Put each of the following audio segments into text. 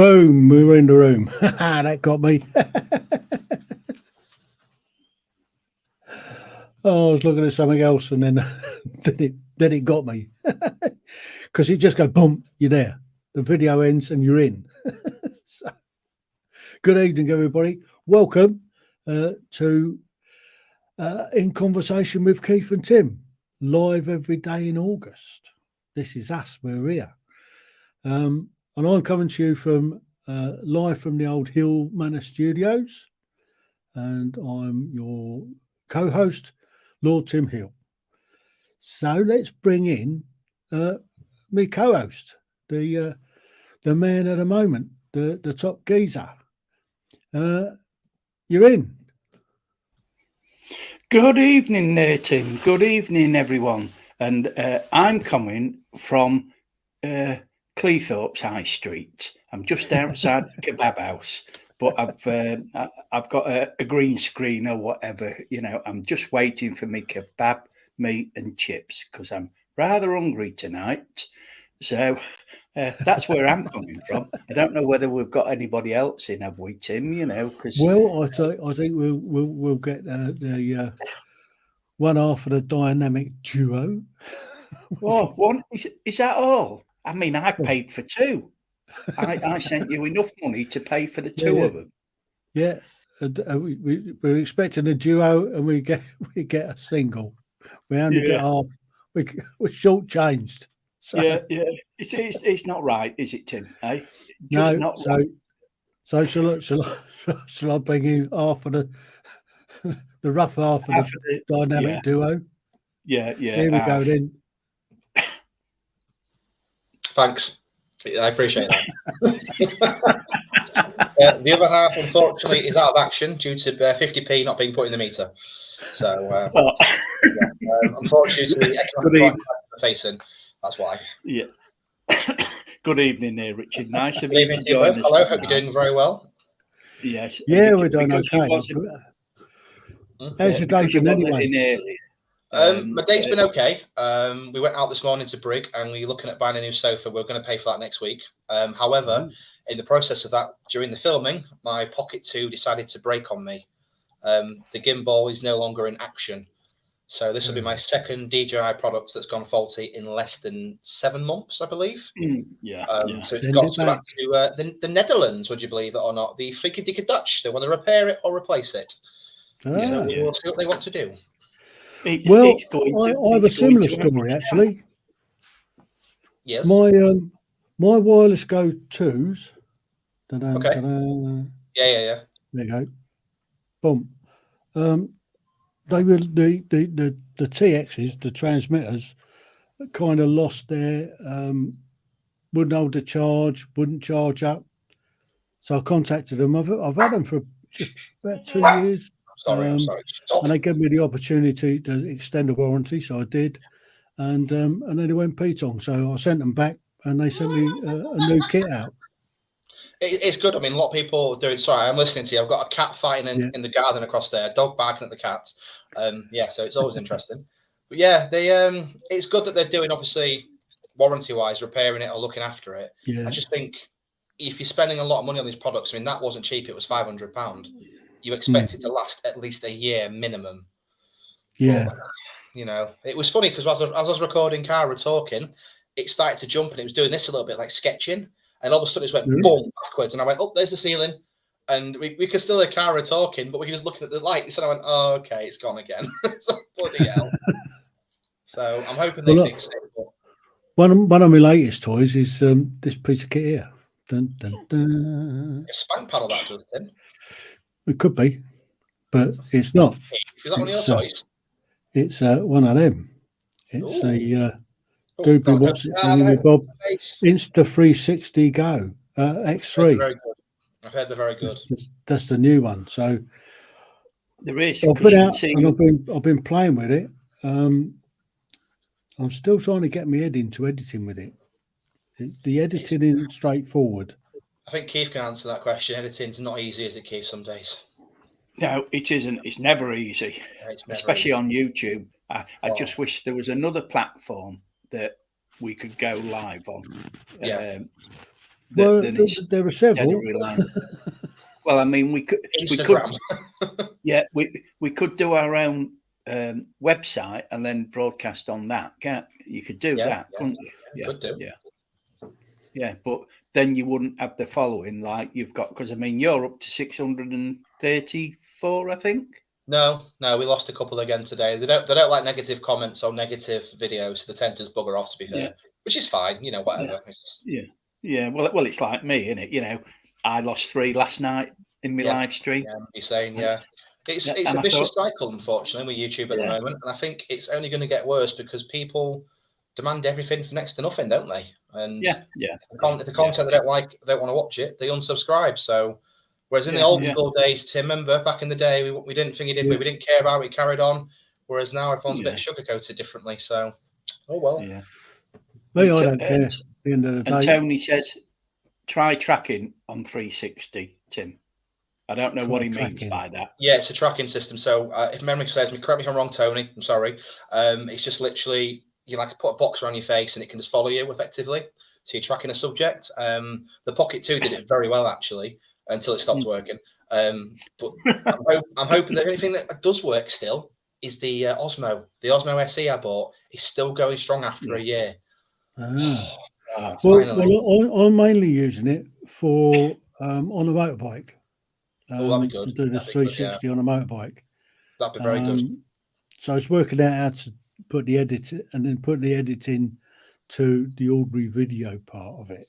Boom, we were in the room. That got me. Oh, I was looking at something else and then then it got me. Because it just go boom, you're there. The video ends and you're in. So, good evening, everybody. Welcome to In Conversation with Keith and Tim, live every day in August. This is us, we're here. And I'm coming to you from live from the old Hill Manor Studios. And I'm your co-host, Lord Tim Hill. So let's bring in my co-host, the man at the moment, the top geezer. You're in. Good evening there, Tim. Good evening, everyone. And I'm coming from Cleethorpes High Street. I'm just outside the kebab house, but I've got a green screen or whatever. You know, I'm just waiting for me kebab, meat and chips because I'm rather hungry tonight. So that's where I'm coming from. I don't know whether we've got anybody else in, have we, Tim? You know, because well, I think we'll get the one half of the dynamic duo. Oh, one is that all? I mean, I paid for two. I sent you enough money to pay for the two of them. Yeah, we're expecting a duo, and we get a single. We only get half. We're shortchanged. So. Yeah. It's not right, is it, Tim? Just no. Not so, right. So shall I bring you half of the rough half of the dynamic duo? Yeah. Here we go then. Thanks. I appreciate that. The other half, unfortunately, is out of action due to 50p not being put in the meter. So, unfortunately, the economic crisis we're facing. That's why. Yeah. Good evening there, Richard. Nice of you to join us. Hello, hope you're doing very well. Yes. Yeah, we're doing okay. How's your day been anyway? My day's been okay. We went out this morning to Brig and we're looking at buying a new sofa. We're going to pay for that next week. However, in the process of that, during the filming, my Pocket 2 decided to break on me. The gimbal is no longer in action. So this will be my second DJI product that's gone faulty in less than 7 months, I believe. So it's got to back to the Netherlands, would you believe it or not? The freaky dicky Dutch. They want to repair it or replace it. So we'll see what they want to do. I have a similar story, actually. Yes. My wireless Go 2s. Okay. Yeah. There you go. Boom. They were the TXs, the transmitters, kind of lost their wouldn't hold the charge, wouldn't charge up. So I contacted them. I've had them for just about 2 years. I'm sorry. And they gave me the opportunity to extend the warranty, so I did. And then it went Petong. So I sent them back, and they sent me a new kit out. It's good. I mean, a lot of people are doing. Sorry, I'm listening to you. I've got a cat fighting in the garden across there, a dog barking at the cat. So it's always interesting. But yeah, it's good that they're doing, obviously, warranty-wise, repairing it or looking after it. Yeah. I just think if you're spending a lot of money on these products, I mean, that wasn't cheap. It was £500. You expect it to last at least a year minimum. Yeah. But, it was funny because as I was recording Cara talking, it started to jump and it was doing this a little bit like sketching. And all of a sudden it went boom backwards. And I went, oh, there's the ceiling. And we could still hear Cara talking, but we were just looking at the lights. And I went, oh, okay, it's gone again. So, bloody hell. So I'm hoping they fix it. But... One of my latest toys is this piece of kit here. Dun, dun, dun. A spank paddle that does, Tim. It could be, but it's not. Is that one of your toys? It's one of them. It's a Doobie What's It Thingy Bob Insta360 Go X3. Very good. I've heard they're very good. That's the new one. So there is. I've been out and I've been playing with it. I'm still trying to get my head into editing with it. The editing is straightforward. I think Keith can answer that question. Editing's not easy, is it, Keith? Some days. No, it isn't. It's never easy, especially on YouTube. I just wish there was another platform that we could go live on. Well, then it's there are dead several. reliant. Well, I mean, we could, Instagram. yeah, we could do our own website and then broadcast on that. You could do that, couldn't you? Yeah, could do. Yeah, but then you wouldn't have the following like you've got, because I mean, you're up to 634, I think. No, we lost a couple again today. They don't like negative comments or negative videos, so they tend to bugger off, to be fair, which is fine, whatever. Yeah. Well, it's like me, isn't it? I lost 3 last night in my live stream. Yeah, you're saying, it's a vicious cycle, unfortunately, with YouTube at the moment, and I think it's only going to get worse because people demand everything for next to nothing, don't they? And if the content they don't like, they don't want to watch it, they unsubscribe. So. Whereas in the old school days, Tim, remember back in the day, we didn't think he did, we didn't care about it, we carried on. Whereas now everyone's a bit sugar-coated differently. So, oh well. Yeah. Me, I don't care. At the end of the day. And Tony says, try tracking on 360, Tim. I don't know what he means by that. Yeah, it's a tracking system. So if memory serves me, correct me if I'm wrong, Tony. I'm sorry. It's just literally, you put a box around your face and it can just follow you effectively. So you're tracking a subject. The Pocket 2 did it very well, actually. Until it stopped working. But I'm hoping that anything that does work still is the Osmo. The Osmo SE I bought is still going strong after a year. Well, I'm mainly using it for on a motorbike. That'd be good. To do the 360 on a motorbike. That'd be very good. So it's working out how to put the edit and then put the editing to the ordinary video part of it.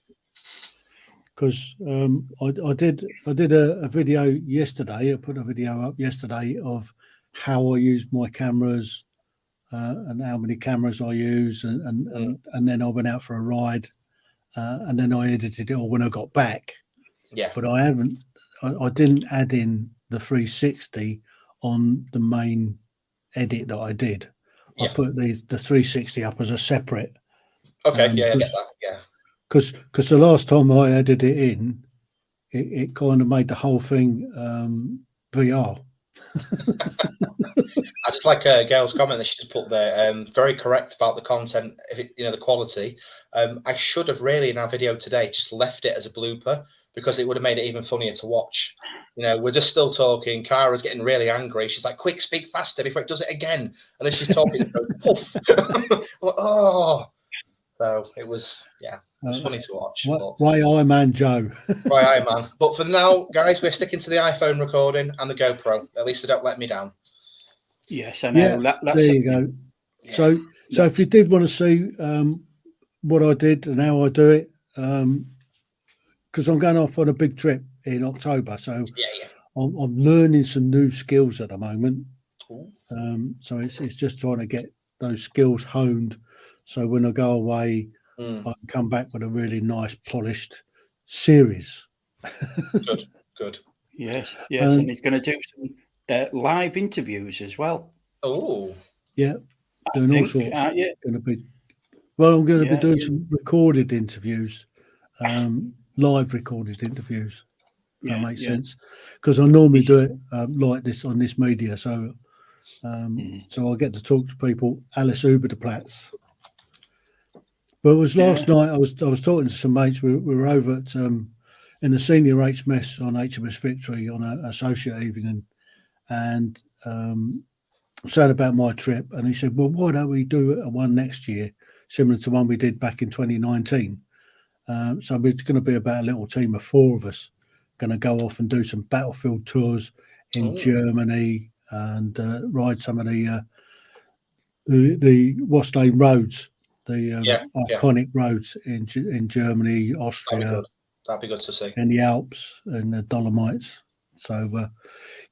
Because I did a video yesterday. I put a video up yesterday of how I use my cameras and how many cameras I use, and then I went out for a ride, and then I edited it all when I got back. Yeah. But I didn't add in the 360 on the main edit that I did. I put the 360 up as a separate. Okay. I get that. Yeah. Because the last time I added it in, it kind of made the whole thing VR. I just like Gail's comment that she just put there. Very correct about the content, the quality. I should have really in our video today just left it as a blooper because it would have made it even funnier to watch. We're just still talking. Kara's getting really angry. She's like, "Quick, speak faster before it does it again." And then she's talking, and goes, "Poof!" Oh, so it was It's funny to watch. Why I man Joe? Why I man? But for now, guys, we're sticking to the iPhone recording and the GoPro. At least they don't let me down. Yes, I know. That's there you go. Yeah. So if you did want to see what I did and how I do it, because I'm going off on a big trip in October, so I'm learning some new skills at the moment. So it's just trying to get those skills honed. So when I go away, I can come back with a really nice, polished series. Good. Yes, and he's going to do some live interviews as well. Oh, yeah, doing all sorts. Going to be. Well, I'm going to be doing some recorded interviews, live recorded interviews. If that makes sense, because I normally do it like this on this media. So, so I get to talk to people. Alice Uberplatz. But it was last night. I was talking to some mates. We were over at in the senior rates mess on HMS Victory on an associate evening, and said about my trip. And he said, "Well, why don't we do a one next year, similar to one we did back in 2019?" So it's going to be about a little team of 4 of us, going to go off and do some battlefield tours in Germany and ride some of the what's name roads. The iconic roads in Germany, Austria. That'd be good to see. In the Alps and the Dolomites. So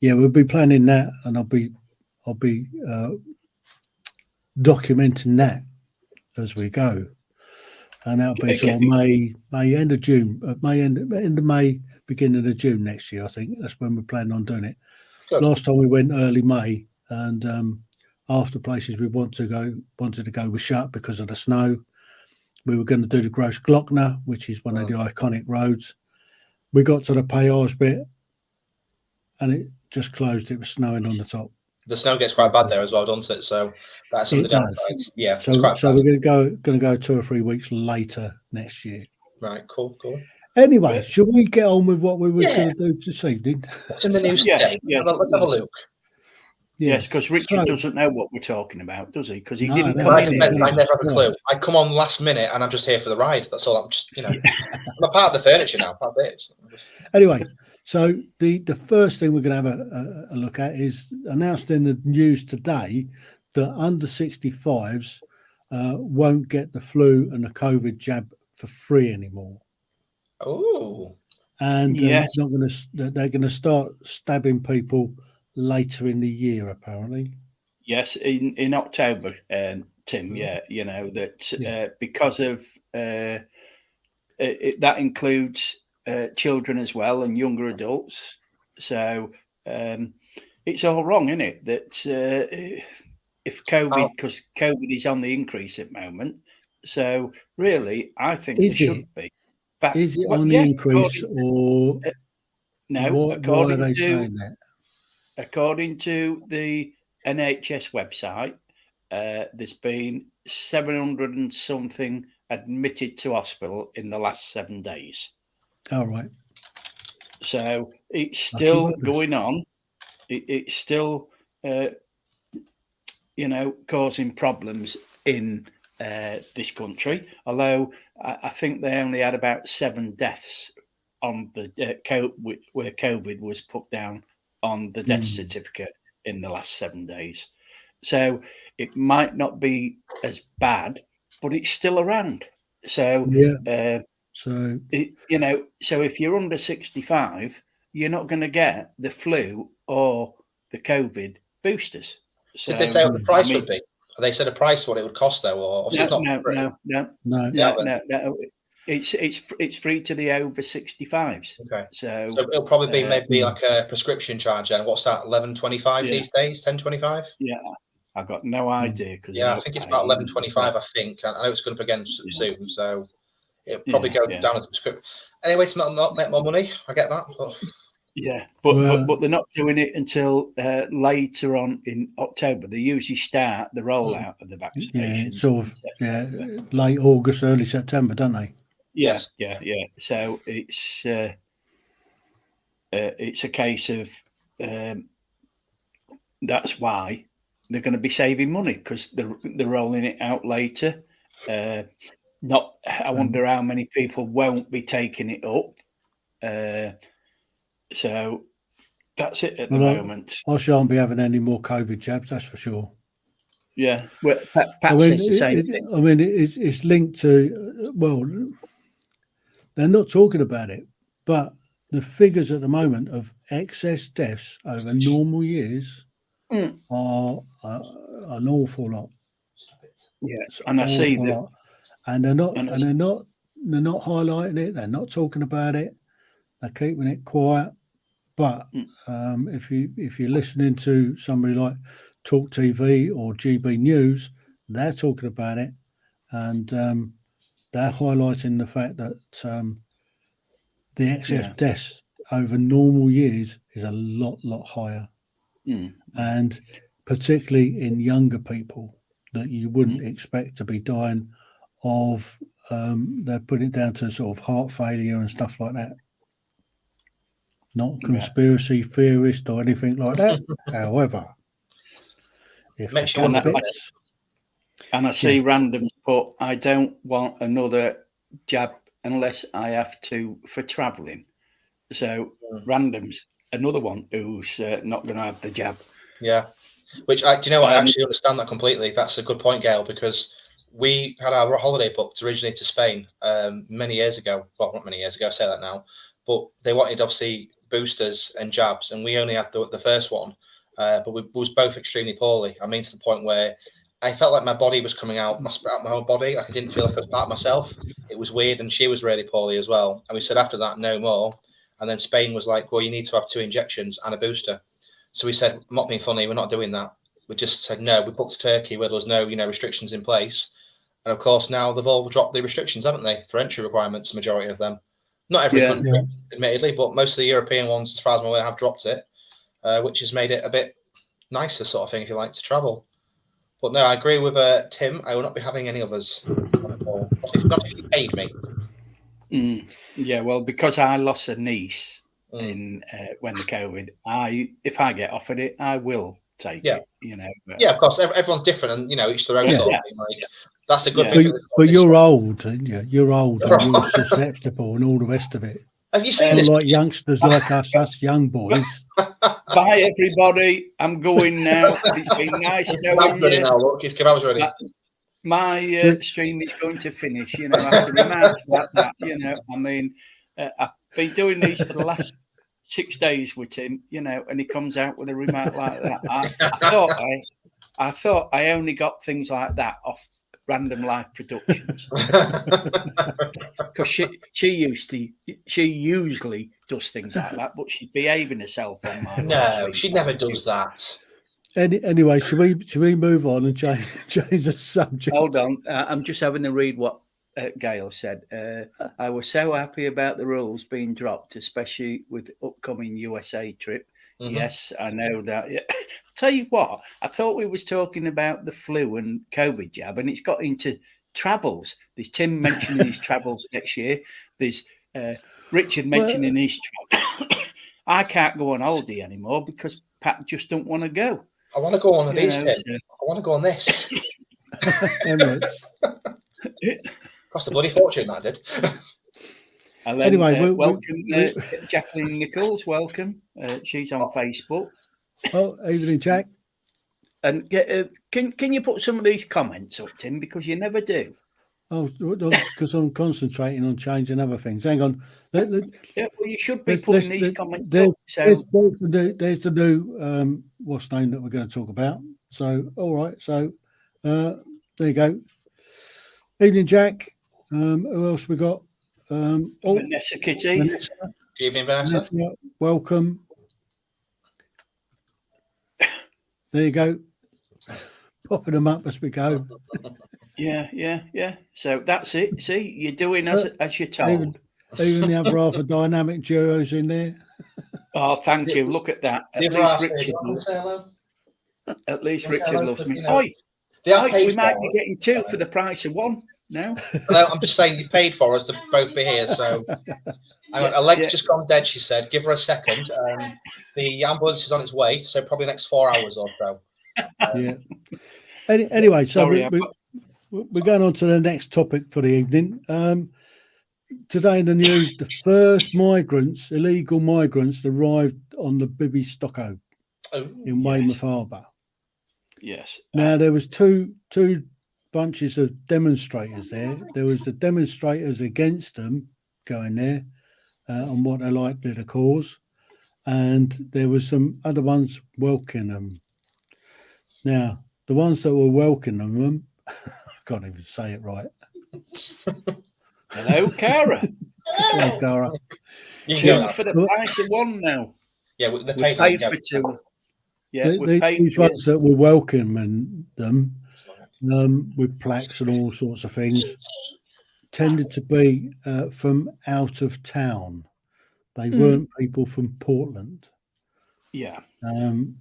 we'll be planning that, and I'll be documenting that as we go. And that'll be sort of May end of June, end of May, beginning of June next year. I think that's when we're planning on doing it. Good. Last time we went early May, and after places we wanted to go were shut because of the snow. We were going to do the Großglockner, which is one of the iconic roads. We got to the Péage bit, and it just closed. It was snowing on the top. The snow gets quite bad there as well, doesn't it? So that's some of the downsides. Yeah. So we're going to go 2 or 3 weeks later next year. Right. Cool. Anyway, But- should we get on with what we were Yeah. going to do this evening? What's in the news Yes, today? yes, Let's have a yes. look. Yes, because Richard So- doesn't know what we're talking about, does he? Because he No, didn't no, come Right, in that's here. right. I never have a clue. I come on last minute and I'm just here for the ride. That's all. I'm just, I'm a part of the furniture now. That's it. Anyway, so the first thing we're going to have a look at is announced in the news today that under 65s won't get the flu and the COVID jab for free anymore. Oh, And Yes. they're going to start stabbing people later in the year, apparently. Yes, in October, Tim. Yeah, that because of that includes children as well and younger adults. So it's all wrong, isn't it? That if COVID, because COVID is on the increase at the moment. So really, I think there should be. But, Is it on the increase or no? why are they saying that? According to the NHS website, there's been 700 and something admitted to hospital in the last 7 days. All right. So it's still going on. It's still, causing problems in this country. Although I think they only had about 7 deaths on the where COVID was put down on the death certificate in the last 7 days. So it might not be as bad, but it's still around. So so if you're under 65, you're not going to get the flu or the COVID boosters. So, did they say what the price would be? They said a price what it would cost though, or it's not free. No. It's free to the over 65s. Okay. So it'll probably be maybe like a prescription charge then. What's that? 11.25 these days? 10.25? Yeah. I've got no idea. I think it's about 11.25. I think I know it's going up again soon, so it'll probably go down as a prescription. Anyway, to not make more money. I get that. But... Yeah, but they're not doing it until later on in October. They usually start the rollout of the vaccination. Sort of late August, early September, don't they? Yes. Yeah. So it's a case of that's why they're going to be saving money because they're rolling it out later. I wonder how many people won't be taking it up. So that's it at the moment. I shan't be having any more COVID jabs, that's for sure. Yeah, well, Pat says the same thing. I mean, it's linked to, well, they're not talking about it, but the figures at the moment of excess deaths over normal years are an awful lot. Yeah, and I see that, lot. And they're not highlighting it. They're not talking about it. They're keeping it quiet. But if you're listening to somebody like Talk TV or GB News, they're talking about it, and they're highlighting the fact that the excess deaths over normal years is a lot higher, and particularly in younger people that you wouldn't expect to be dying of. They're putting it down to sort of heart failure and stuff like that. Not a conspiracy theorist or anything like that. However, if makes you wonder. And I see randoms put, I don't want another jab unless I have to for travelling. So randoms, another one who's not going to have the jab. Yeah, which I actually understand that completely. That's a good point, Gail, because we had our holiday booked originally to Spain many years ago. Well, not many years ago, I say that now, but they wanted obviously boosters and jabs, and we only had the first one, but we was both extremely poorly. I mean, to the point where I felt like my body was coming out, my whole body. Like I didn't feel like I was part of myself. It was weird, and she was really poorly as well. And we said after that, no more. And then Spain was like, well, you need to have 2 injections and a booster. So we said, I'm not being funny, we're not doing that. We just said no. We booked Turkey where there was no, restrictions in place. And of course, now they've all dropped the restrictions, haven't they, for entry requirements? Majority of them. Not every country, admittedly, but most of the European ones, as far as I'm aware, have dropped it, which has made it a bit nicer sort of thing if you like to travel. But no, I agree with Tim. I will not be having any others. Not if you paid me. Yeah, well, because I lost a niece Mm. in when the COVID, if I get offered it, I will take Yeah. it. You know. Yeah, of course. Everyone's different, and each their own Yeah. sort of thing. Like that's a good Yeah. thing. But you're old, and you're old, You're and you're old. susceptible, and all the rest of it. Have you seen Not this? like youngsters like us young boys. Bye, everybody. I'm going now. It's been nice His knowing kebab's ready you. now. Look, his kebab's ready. My stream is going to finish. After remarks like that. I mean, I've been doing these for the last 6 days with him. And he comes out with a remark like that. I thought I only got things like that off Random Life Productions because she usually does things like that, but she's behaving herself on my live No, stream. she never does that. Anyway, should we move on and change the subject? Hold on, I'm just having to read what Gail said. I was so happy about the rules being dropped, especially with the upcoming USA trip. Mm-hmm. Yes, I know that. Yeah. I'll tell you what, I thought we was talking about the flu and COVID jab, and it's got into travels. There's Tim mentioning his travels next year. There's Richard mentioning his travels. I can't go on holiday anymore because Pat just don't want to go. I want to go on these, Tim. I want to go on this. Emirates. Cost a bloody fortune, that did. And then, anyway, welcome, Jacqueline Nichols. Welcome. She's on Facebook. Oh, evening, Jack. And can you put some of these comments up, Tim? Because you never do. Oh, because I'm concentrating on changing other things. Hang on. Yeah, well, you should be putting these comments up. So there's the new what's the name that we're going to talk about. So all right. So there you go. Evening, Jack. Who else we got? Vanessa Kitty. Good evening, Vanessa. Welcome. There you go. Popping them up as we go. Yeah. So that's it. See, you're doing as you're told. Even the other half of dynamic duos in there. Oh, thank you. Look at that. At least Richard loves me. We might be getting 2 for the price of 1 now. No, I'm just saying you paid for us to both be here. So a leg's just gone dead, she said. Give her a second. The ambulance is on its way, so probably the next 4 hours or so. Yeah. Anyway, so we're going on to the next topic for the evening. Today in the news, the first illegal migrants, arrived on the Bibby Stocko in Weymouth Harbour. Yes. Now there was two bunches of demonstrators there. There was the demonstrators against them going there on what they likely to cause, and there was some other ones welcoming them. Now the ones that were welcoming them, I can't even say it right. Hello, Cara. Hello, Cara. 2 for the price of 1 now. Yeah, they paid for 2. Yeah, these ones that were welcoming them with plaques and all sorts of things tended to be from out of town. They weren't people from Portland. Yeah.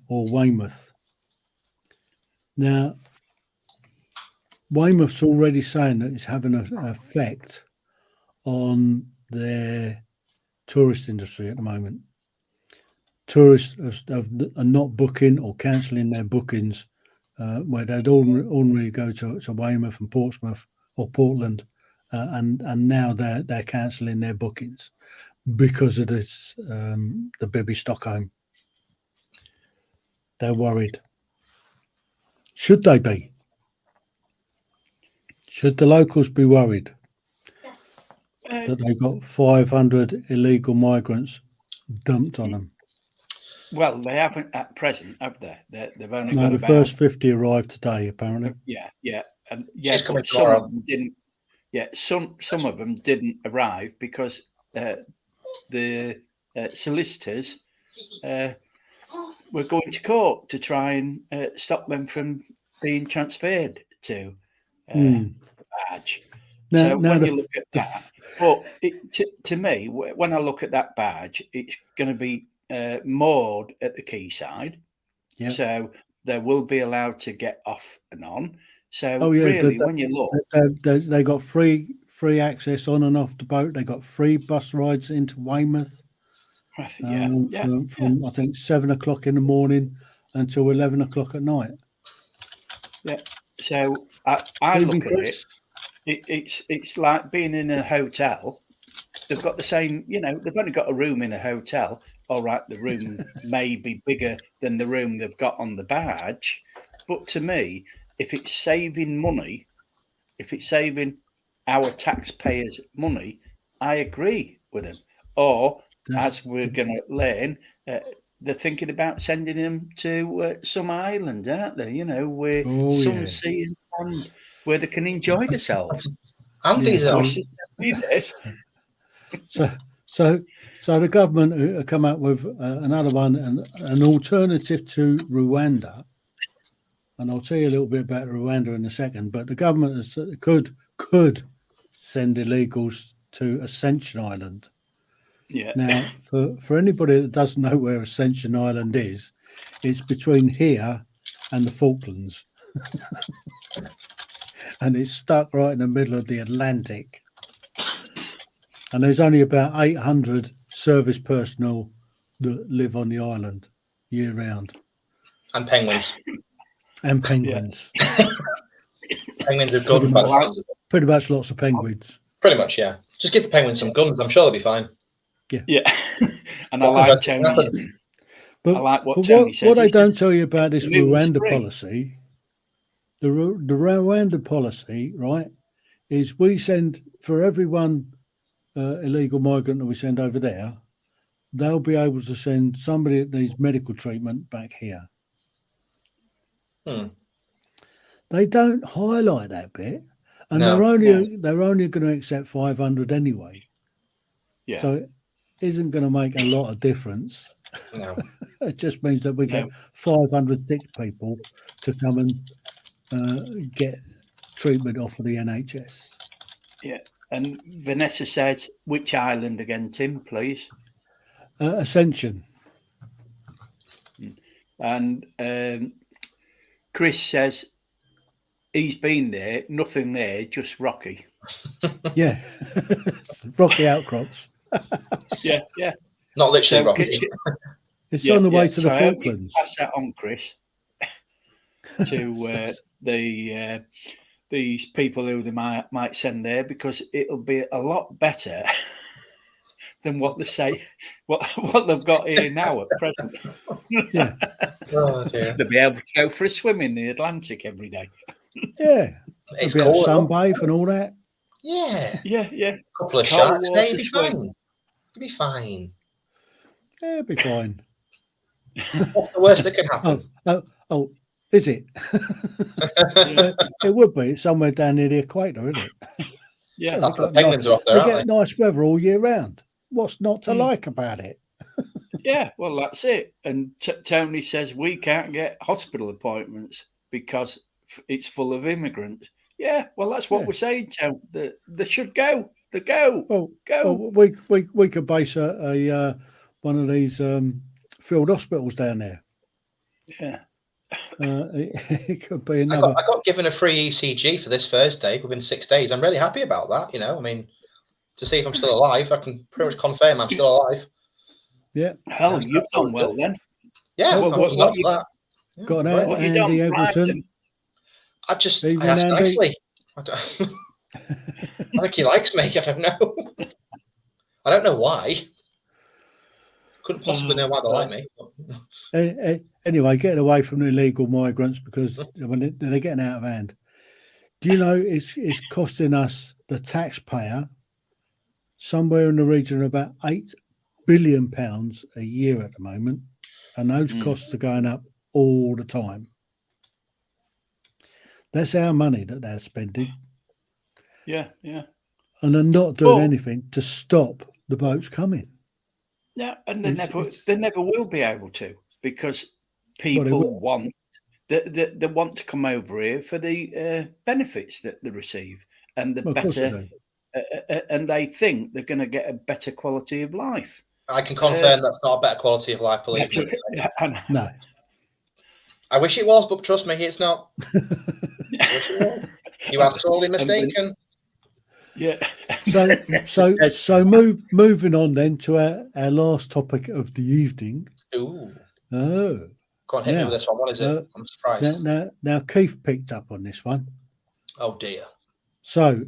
Or Weymouth. Now, Weymouth's already saying that it's having an effect on their tourist industry at the moment. Tourists are not booking or cancelling their bookings where they'd ordinarily go to Weymouth and Portsmouth or Portland, and now they're cancelling their bookings because of this the Bibby Stockholm. They're worried. Should they be? Should the locals be worried that they got 500 illegal migrants dumped on them? Well, they haven't at present, have they? They've only got the first 50 arrived today, apparently. Yeah, and some of them didn't. Yeah, some of them didn't arrive because the solicitors were going to court to try and stop them from being transferred to the barge. So when you look at that, but to me, when I look at that barge, it's going to be moored at the quayside, so they will be allowed to get off and on. So really, when you look, they got free free access on and off the boat. They got free bus rides into Weymouth. From I think 7 o'clock in the morning until 11 o'clock at night. Yeah. So I look at it. It's like being in a hotel. They've got the same, they've only got a room in a hotel. All right, the room may be bigger than the room they've got on the barge. But to me, if it's saving money, if it's saving our taxpayers money, I agree with them. Or, as we're going to learn, they're thinking about sending them to some island, aren't they? Where sun, sea and sand, where they can enjoy themselves. Andy's So the government come up with another one, an alternative to Rwanda. And I'll tell you a little bit about Rwanda in a second. But the government could send illegals to Ascension Island. Yeah. Now, for anybody that doesn't know where Ascension Island is, it's between here and the Falklands. And it's stuck right in the middle of the Atlantic. And there's only about 800 service personnel that live on the island year round. And penguins. And penguins. Yeah. Penguins are good. Pretty much lots of penguins. Pretty much, yeah. Just give the penguins some guns. I'm sure they'll be fine. Yeah. And I like Tony. But, I like what Tony says. What I don't tell you about this Rwanda policy, the Rwanda policy, right, is we send, for every one illegal migrant that we send over there, they'll be able to send somebody that needs medical treatment back here. They don't highlight that bit, and they're only going to accept 500 anyway. Yeah. So it isn't going to make a lot of difference. No. It just means that we get 500 sick people to come and get treatment off of the NHS. Yeah. And Vanessa said, which island again, Tim, please? Ascension. And Chris says he's been there, nothing there, just rocky. Yeah. Rocky outcrops. Yeah. Not literally rocky. It's on the way to the Falklands. Pass that on, Chris, to these people who they might send there, because it'll be a lot better than what they say, what they've got here now at present. Yeah. Oh dear. They'll be able to go for a swim in the Atlantic every day. Yeah. It's cool. sunbathe and all that. Yeah. Yeah. A couple of sharks, it'll be fine. It'll be fine. Yeah, it'll be fine. What's the worst that can happen? Oh, is it? It would be. It's somewhere down near the equator, isn't it? Yeah. That's what penguins are up there, they aren't get nice weather all year round. What's not to like about it? Yeah, well, that's it. And Tony says we can't get hospital appointments because it's full of immigrants. Yeah, well, that's what we're saying, Tony. They should go. They go. Well, we could base a one of these field hospitals down there. Yeah. It could be another. I got given a free ECG for this Thursday within 6 days. I'm really happy about that. I mean, to see if I'm still alive, I can pretty much confirm I'm still alive. Yeah. Hell, you've done well then. Yeah, what you that. Got an Andy Eggleton. I asked nicely. I think he likes me. I don't know. I don't know why. Couldn't possibly know why they like me. Anyway, getting away from the illegal migrants, because when they're getting out of hand. Do you know it's costing us, the taxpayer, somewhere in the region of about £8 billion a year at the moment, and those costs are going up all the time. That's our money that they're spending. Yeah. And they're not doing anything to stop the boats coming. Yeah, and they never will be able to, because people want they want to come over here for the benefits that they receive, and and they think they're going to get a better quality of life. I can confirm that's not a better quality of life, believe me. No. I wish it was, but trust me, it's not. You are sorely mistaken. Yeah. Moving on then to our last topic of the evening. Ooh. Oh. Go on, hit me with this one. What is it? I'm surprised. Now Keith picked up on this one. Oh dear. So,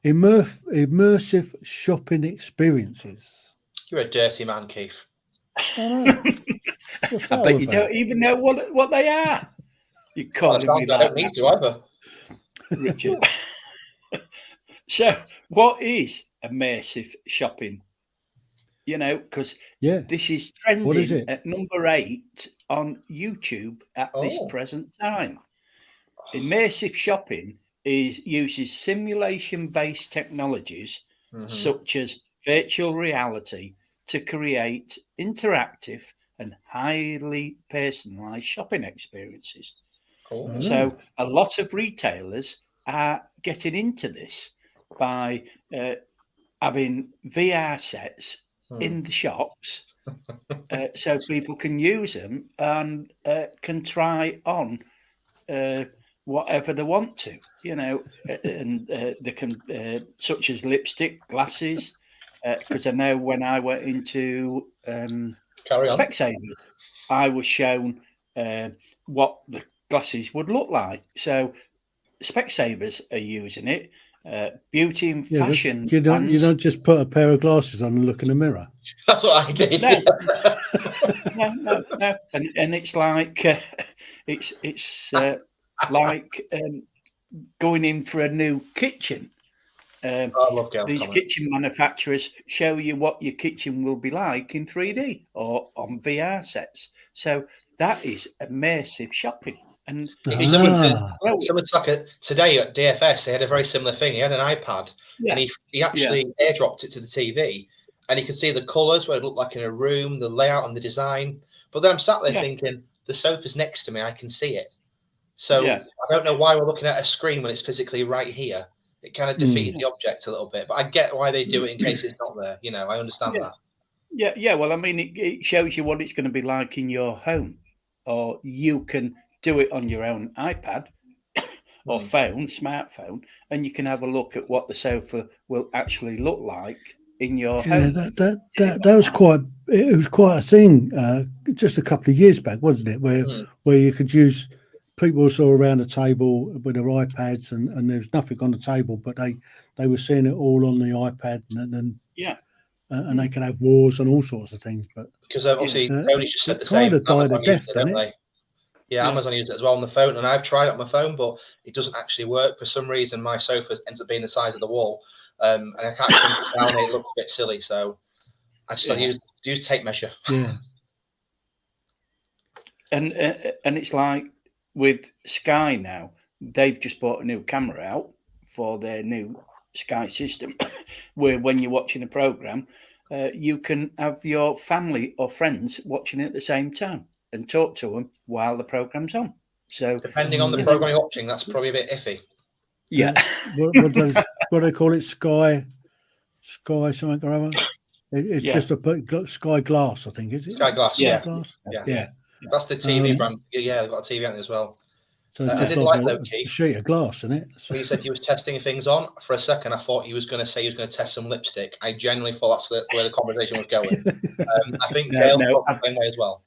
immersive shopping experiences. You're a dirty man, Keith. I know. What's that I bet all you about? don't even know what they are. You Well, calling me I like don't need to either. Richard. So, what is immersive shopping? You know, because this is trending What is it? at number 8 on YouTube at this present time. Immersive shopping uses simulation-based technologies such as virtual reality to create interactive and highly personalized shopping experiences. Cool. So a lot of retailers are getting into this by having VR sets in the shops so people can use them and can try on whatever they want to, you know, and they can, such as lipstick, glasses, because I know when I went into Specsavers, I was shown what the glasses would look like. So Specsavers are using it. Beauty and fashion. You don't just put a pair of glasses on and look in the mirror. That's what I did. No. And it's like it's like going in for a new kitchen. I love these kitchen manufacturers show you what your kitchen will be like in 3D or on VR sets. So that is immersive shopping. And it's similar to like today at DFS, they had a very similar thing. He had an iPad and he actually airdropped it to the TV and he could see the colours, what it looked like in a room, the layout and the design. But then I'm sat there thinking, the sofa's next to me, I can see it. So I don't know why we're looking at a screen when it's physically right here. It kind of defeated the object a little bit, but I get why they do it in case it's not there. You know, I understand that. Yeah. Well, I mean, it shows you what it's going to be like in your home, or you can do it on your own iPad or phone, smartphone, and you can have a look at what the sofa will actually look like in your home. That was quite a thing just a couple of years back, wasn't it? Where you could use. People saw around the table with their iPads, and there's nothing on the table, but they were seeing it all on the iPad, and they can have wars and all sorts of things. But because obviously Tony's just said the same. Kind of died a death, didn't it? Yeah, Amazon used it as well on the phone, and I've tried it on my phone, but it doesn't actually work. For some reason, my sofa ends up being the size of the wall, and I can't shrink it down. It looks a bit silly, so I just use tape measure. Yeah, and it's like. With Sky now, they've just bought a new camera out for their new Sky system, where when you're watching a program, you can have your family or friends watching it at the same time and talk to them while the program's on. So, depending on the program you're watching, that's probably a bit iffy. Yeah. What do they call it? Sky something or other. It's just a Sky Glass, I think. Is it Sky Glass? Yeah. That's the TV brand. Yeah, they've got a TV on it as well. So I did like that, Keith. Sheet of glass, isn't it? So he said he was testing things on. For a second, I thought he was going to say he was going to test some lipstick. I genuinely thought that's where the conversation was going. I think Gail's the same way as well.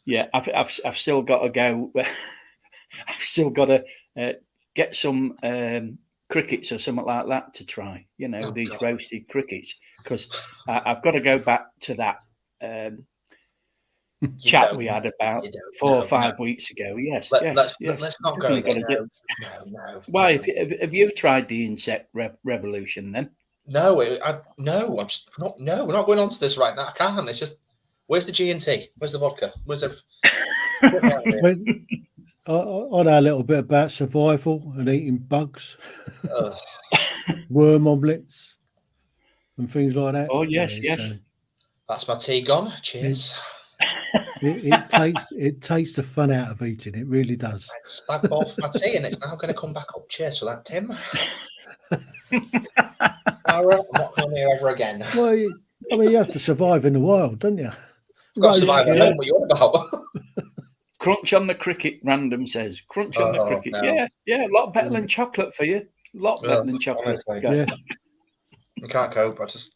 Yeah, I've still got to go. I've still got to get some crickets or something like that to try. You know, these roasted crickets, because I've got to go back to that. Chat we had about 4 or 5 weeks ago. Yes, let's not go again. No. Why? Have you tried the insect revolution then? No, I'm just not. No, we're not going on to this right now. I can't. It's just, where's the G&T? Where's the vodka? Where's the? I know a little bit about survival and eating bugs, worm omelets, and things like that. Oh yes. So that's my tea gone. Cheers. It takes the fun out of eating. It really does. It's bad ball for my tea, and it's now going to come back up. Cheers for that, Tim. I'm not coming here ever again. Well, you have to survive in the wild, don't you? You've got to survive at home. What you're about? Crunch on the cricket, random says. Crunch on the cricket. No. Yeah, a lot better than chocolate for you. A lot better than chocolate. Yeah. I can't cope. This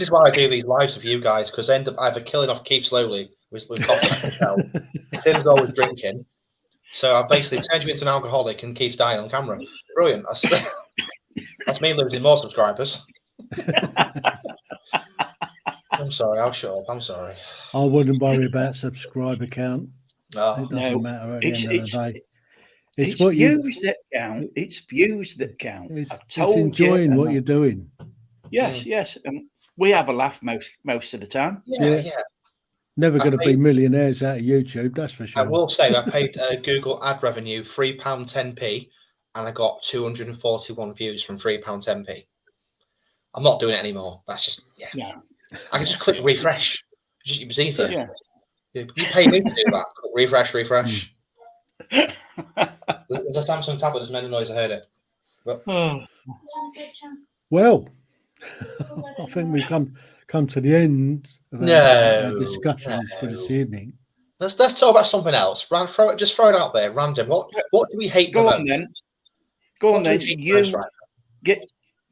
is why I do these lives with you guys, because I end up either killing off Keith slowly with coffee myself. Tim's always drinking. So I basically turned you into an alcoholic and Keith's dying on camera. Brilliant. That's me losing more subscribers. I'm sorry, I'll shut up. I'm sorry. I wouldn't worry about subscriber count. Oh, It doesn't matter at the end of the day. It's views that count. It's views that count. It's enjoying what you're doing. Yes, yes. And we have a laugh most of the time. Yeah. Never going to be millionaires out of YouTube, that's for sure. I will say I paid Google ad revenue £3.10p and I got 241 views from £3.10p. I'm not doing it anymore. That's just, I can just click refresh. It was easier. Yeah. You pay me to do that. Refresh. There's a Samsung tablet. There's many noise. I heard it. But... Well, I think we've come to the end of our discussions for this evening. Let's talk about something else. Just throw it out there, random. What do we hate? Go on then.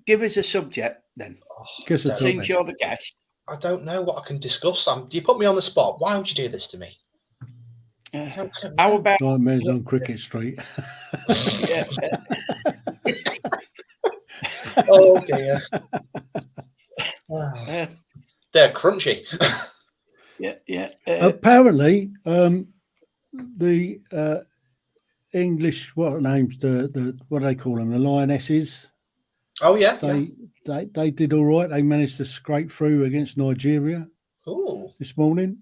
Give us a subject then. Since you're the guest. I don't know what I can discuss. You put me on the spot. Why would you do this to me? How about nightmares on Cricket Street? Okay. They're crunchy. Apparently, the English, what names the what do they call them? The Lionesses. Oh yeah. They did all right. They managed to scrape through against Nigeria. This morning.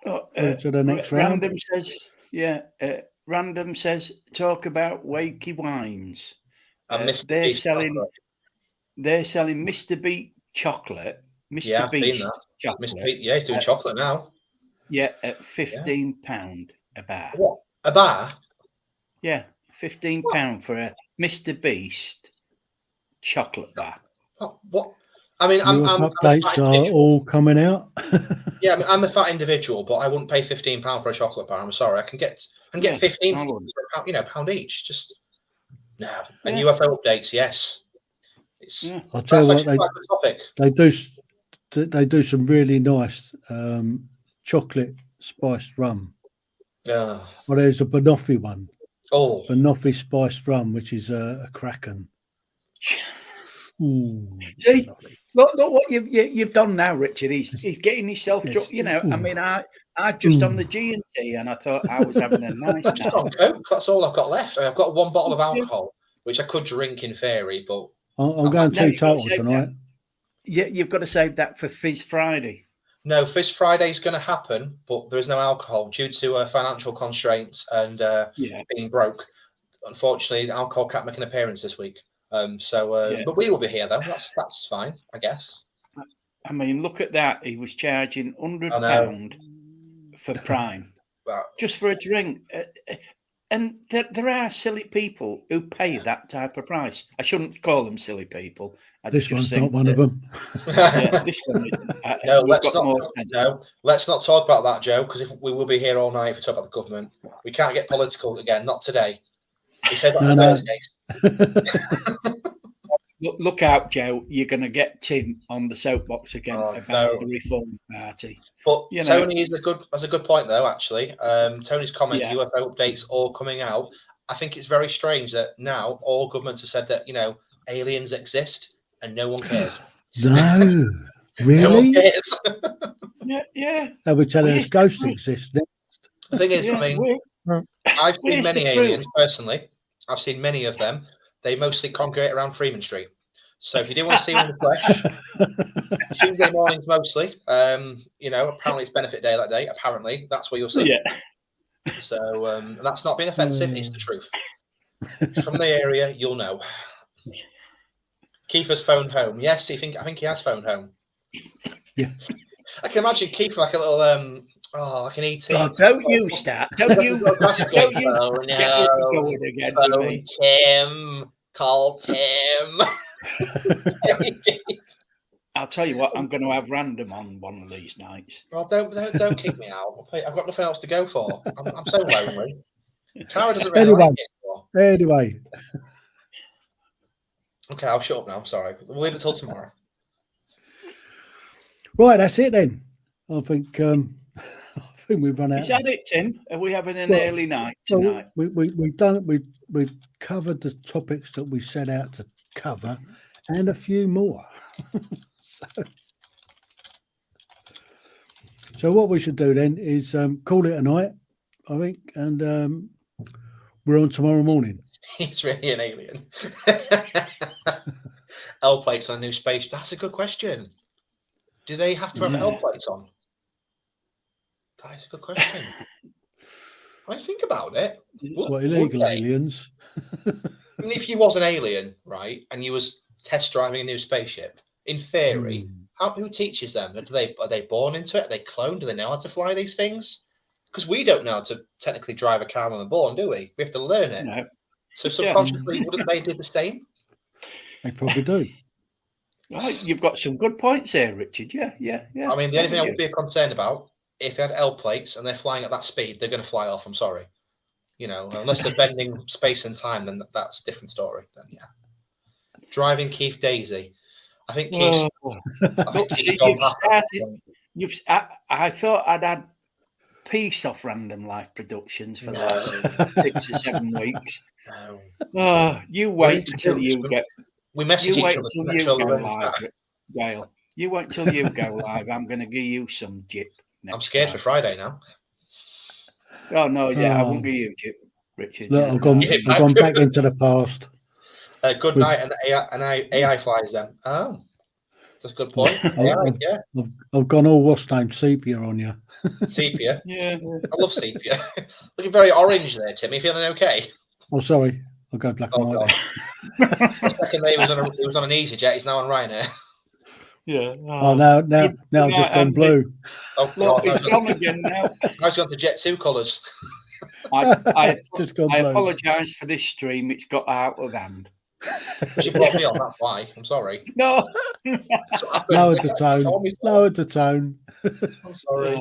To the next round. Random says talk about wakey wines. They're selling Mr. Beat chocolate. Mr. Beast chocolate. Mr. Beat, he's doing chocolate now. Yeah, at £15 a bar. What? A bar? Yeah, £15 for a Mr. Beast chocolate bar. What? I mean, updates are all coming out. Yeah, I mean, I'm a fat individual, but I wouldn't pay £15 for a chocolate bar. I'm sorry, I can get 15 for a pound each. Just no. And UFO updates, yes. I'll tell you what, they do some really nice chocolate spiced rum. Yeah. Well, there's a banoffee one. Oh, banoffee spiced rum, which is a kraken. Ooh, see, look what you've done now, Richard. He's getting himself drunk. You know, I mean, I just on the G&T, and I thought I was having a nice night. On Coke. That's all I've got left. I've got one bottle of alcohol, which I could drink in theory, but I'm going teetotal tonight. Yeah, you've got to save that for Fizz Friday. No, Fizz Friday is going to happen, but there is no alcohol due to financial constraints and being broke. Unfortunately, alcohol can't make an appearance this week. But we will be here though. That's fine, I guess. I mean, look at that. He was charging £100 for Prime, just for a drink. And there are silly people who pay that type of price. I shouldn't call them silly people. This one's not one of them. This one isn't. No, let's not talk about that, Joe, because if we will be here all night if we talk about the government. We can't get political again, not today. We said that on Thursdays. Look out, Joe. You're going to get Tim on the soapbox again about the Reform Party. But Tony has a good point, though, actually. Tony's comment, UFO updates all coming out. I think it's very strange that now all governments have said that, aliens exist and no one cares. No, really? No one cares. Yeah. They were telling us ghosts exist next. The thing is, I've seen many aliens personally. I've seen many of them. They mostly congregate around Freeman Street. So if you do want to see them in the flesh, Tuesday mornings mostly. Apparently it's benefit day that day. Apparently that's where you'll see. Yeah. So that's not being offensive. It's the truth. From the area, you'll know. Keith has phoned home. Yes, I think he has phoned home. Yeah. I can imagine Keith like a little like an ET. Oh, don't you start. Don't you going again. Tim. Call Tim. I'll tell you what, I'm going to have random on one of these nights. Well, don't kick me out. I've got nothing else to go for. I'm so lonely. Cara doesn't really like it anymore. Anyway. Okay, I'll shut up now. I'm sorry. We'll leave it till tomorrow. Right, that's it then. I think I think we've run out. Is that it, Tim? Are we having an Well, early night Well, tonight? we've done it. We've covered the topics that we set out to cover, and a few more. So what we should do then is call it a night, I think, and we're on tomorrow morning. He's really an alien. L plates on a new space. That's a good question. Do they have to have L plates on? That is a good question. I think about it. What, illegal aliens? I mean, if you was an alien, right, and you was test driving a new spaceship, in theory, who teaches them? Are they born into it? Are they cloned? Do they know how to fly these things? Because we don't know how to technically drive a car when we're born, do we? We have to learn it. No. So subconsciously, wouldn't they do the same? They probably do. Right, you've got some good points there, Richard. Yeah. I mean, the only thing I would be concerned about, if they had L plates and they're flying at that speed, they're going to fly off. I'm sorry. You know, unless they're bending space and time, then that's a different story. Then, yeah. Driving Keith Daisy. I think Keith's. I thought I'd had peace off Random Life Productions for the last 6 or 7 weeks. No. Oh, you wait until you get. We message each other. You go live, Gail. You wait till you go live. I'm going to give you some jip. I'm scared for Friday now. Oh no, I won't give you jip, Richard. Look, I've gone back into the past. Good night, and AI flies then. Oh, that's a good point. I've gone all what's name sepia on you. Sepia. Yeah, I love sepia. Looking very orange there, Tim. You feeling okay? Oh, sorry. I'll go black and white. The second day he was on an EasyJet. He's now on Ryanair. Yeah. Now I've just gone blue. Oh, look, he's gone again now. I've gone to Jet 2 colours. I apologise for this stream. It's got out of hand. She brought me on. That's why. I'm sorry. No. Lowered the tone. I'm sorry.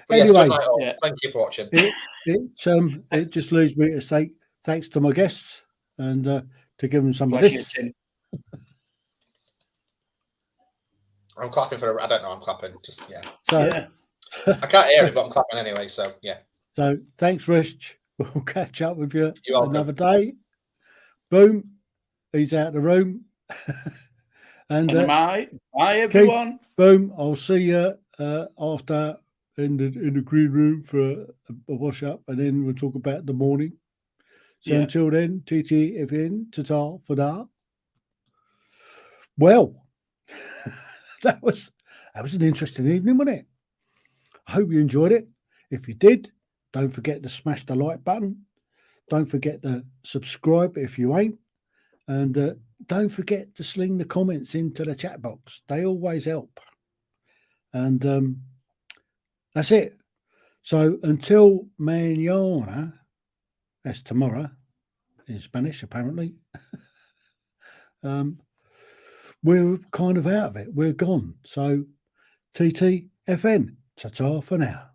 But anyway, yes, good night, thank you for watching. It just leaves me to say thanks to my guests and to give them some of Pleasure, this. Tim. I'm clapping for. I don't know. I'm clapping. Just So I can't hear it, but I'm clapping anyway. So yeah. So thanks, Rich. We'll catch up with you another welcome. day. Boom. He's out of the room. and bye everyone. Boom. I'll see you after in the green room for a wash up, and then we'll talk about the morning. So until then, TTFN, ta-ta for now. Well, that was an interesting evening, wasn't it? I hope you enjoyed it. If you did, don't forget to smash the like button. Don't forget to subscribe if you ain't. And don't forget to sling the comments into the chat box. They always help. And that's it. So until mañana, that's tomorrow in Spanish, apparently, we're kind of out of it. We're gone. So TTFN, ta-ta for now.